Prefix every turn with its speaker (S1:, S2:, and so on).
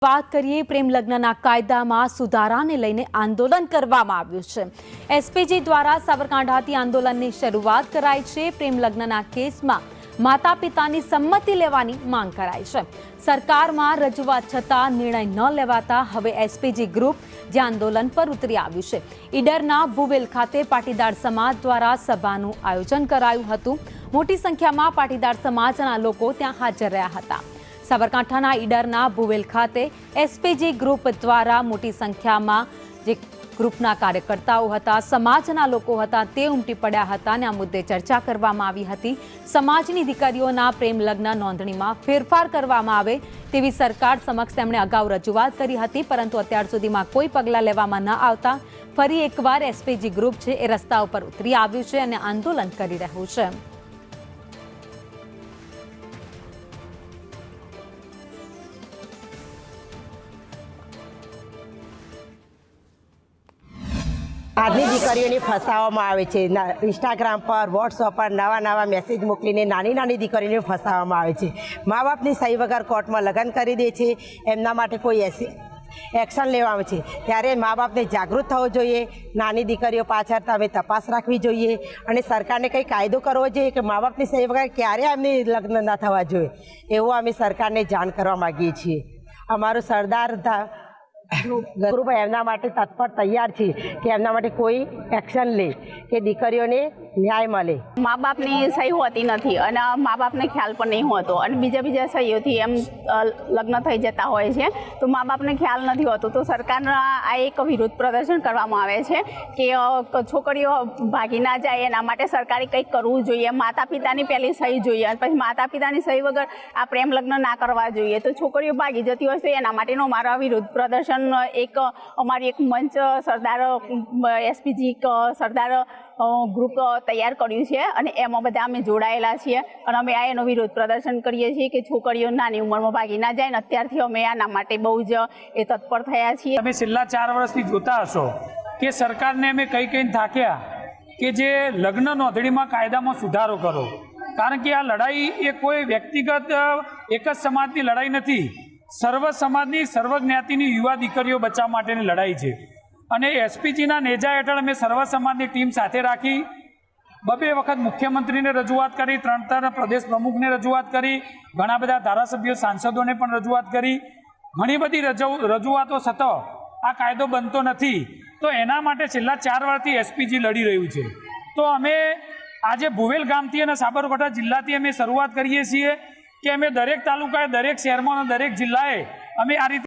S1: વાત કરીએ પ્રેમ લગ્નના કાયદામાં સુધારાને લઈને આંદોલન કરવામાં આવ્યું છે। એસપીજી દ્વારા સાબરકાંઠાથી આંદોલનની શરૂઆત કરાઈ છે। પ્રેમ લગ્નના કેસમાં માતા પિતાની સંમતિ લેવાની માંગ કરાઈ છે। સરકારમાં રજૂઆત છતાં નિર્ણય ન લેવાતા હવે એસપીજી ગ્રુપ જે આંદોલન પર ઉતરી આવ્યું છે। ઈડરના ભુવેલ ખાતે પાટીદાર સમાજ દ્વારા સભાનું આયોજન કરાયું હતું। મોટી સંખ્યામાં પાટીદાર સમાજના લોકો ત્યાં હાજર રહ્યા હતા। સાબરકાંઠાના ઈડરના ભુવેલ ખાતે એસપીજી ગ્રુપ દ્વારા મોટી સંખ્યામાં જે ગ્રુપના કાર્યકર્તાઓ હતા, સમાજના લોકો હતા, તે ઉમટી પડ્યા હતા અને આ મુદ્દે ચર્ચા કરવામાં આવી હતી। સમાજની દીકરીઓના પ્રેમ લગ્ન નોંધણીમાં ફેરફાર કરવામાં આવે તેવી સરકાર સમક્ષ તેમણે અગાઉ રજૂઆત કરી હતી, પરંતુ અત્યાર સુધીમાં કોઈ પગલાં લેવામાં ન આવતા ફરી એકવાર એસપીજી ગ્રુપ છે એ રસ્તા ઉપર ઉતરી આવ્યું છે અને આંદોલન કરી રહ્યું છે।
S2: આજની દીકરીઓને ફસાવવામાં આવે છે। ઇન્સ્ટાગ્રામ પર, વોટ્સઅપ પર નવા મેસેજ મોકલીને નાની દીકરીઓને ફસાવવામાં આવે છે। મા બાપની સહી વગર કોર્ટમાં લગ્ન કરી દે છે। એમના માટે કોઈ એક્શન લેવામાં છે, ત્યારે મા બાપને જાગૃત થવું જોઈએ। નાની દીકરીઓ પાછળ તમે તપાસ રાખવી જોઈએ અને સરકારને કંઈ કાયદો કરવો જોઈએ કે મા બાપની સહી વગર ક્યારે એમને લગ્ન ન થવા જોઈએ, એવું અમે સરકારને જાણ કરવા માગીએ છીએ। અમારું સરદાર ગ્રુપ એમના માટે તત્પર તૈયાર છે કે એમના માટે કોઈ એક્શન લે કે દીકરીઓને ન્યાય મળે।
S3: મા બાપની સહી હોતી નથી અને મા બાપને ખ્યાલ પણ નહીં હોતો અને બીજા સહીઓથી એમ લગ્ન થઈ જતા હોય છે, તો મા બાપને ખ્યાલ નથી હોતો। તો સરકારના આ એક વિરોધ પ્રદર્શન કરવામાં આવે છે કે છોકરીઓ ભાગી ના જાય એના માટે સરકારે કંઈક કરવું જોઈએ। માતા પિતાની પહેલી સહી જોઈએ અને પછી માતા પિતાની સહી વગર આ પ્રેમ લગ્ન ના કરવા જોઈએ। તો છોકરીઓ ભાગી જતી હોય છે, એના માટેનો મારો વિરોધ પ્રદર્શન એક અમારી એક મંચ સરદાર એસપીજી સરદાર ગ્રુપ તૈયાર કર્યું છે અને એમાં બધા અમે જોડાયેલા છીએ અને અમે આ એનો વિરોધ પ્રદર્શન કરીએ છીએ કે છોકરીઓ નાની ઉંમરમાં ભાગી ના જાય ને અત્યારથી અમે આના માટે બહુ જ તત્પર થયા છીએ।
S4: તમે છેલ્લા 4 વર્ષથી જોતા હશો કે સરકારને અમે કઈ થાક્યા કે જે લગ્ન નોંધણીમાં કાયદામાં સુધારો કરો, કારણ કે આ લડાઈ એ કોઈ વ્યક્તિગત એક જ સમાજની લડાઈ નથી, સર્વ સમાજની સર્વ જ્ઞાતિની યુવા દીકરીઓ બચાવવા માટેની લડાઈ છે। અને એસપીજીના નેજા હેઠળ અમે સર્વ સમાજની ટીમ સાથે રાખી 2 વખત મુખ્યમંત્રીને રજૂઆત કરી, 3 પ્રદેશ પ્રમુખને રજૂઆત કરી, ઘણા બધા ધારાસભ્યો સાંસદોને પણ રજૂઆત કરી। ઘણી બધી રજૂઆતો છતાં આ કાયદો બનતો નથી, તો એના માટે છેલ્લા 4 વર્ષથી એસપીજી લડી રહ્યું છે। તો અમે આજે ભુવેલ ગામથી અને સાબરકાંઠા જિલ્લાથી અમે શરૂઆત કરીએ છીએ કે અમે દરેક તાલુકાએ, દરેક શહેરમાં અને દરેક જિલ્લાએ અમે આ રીતે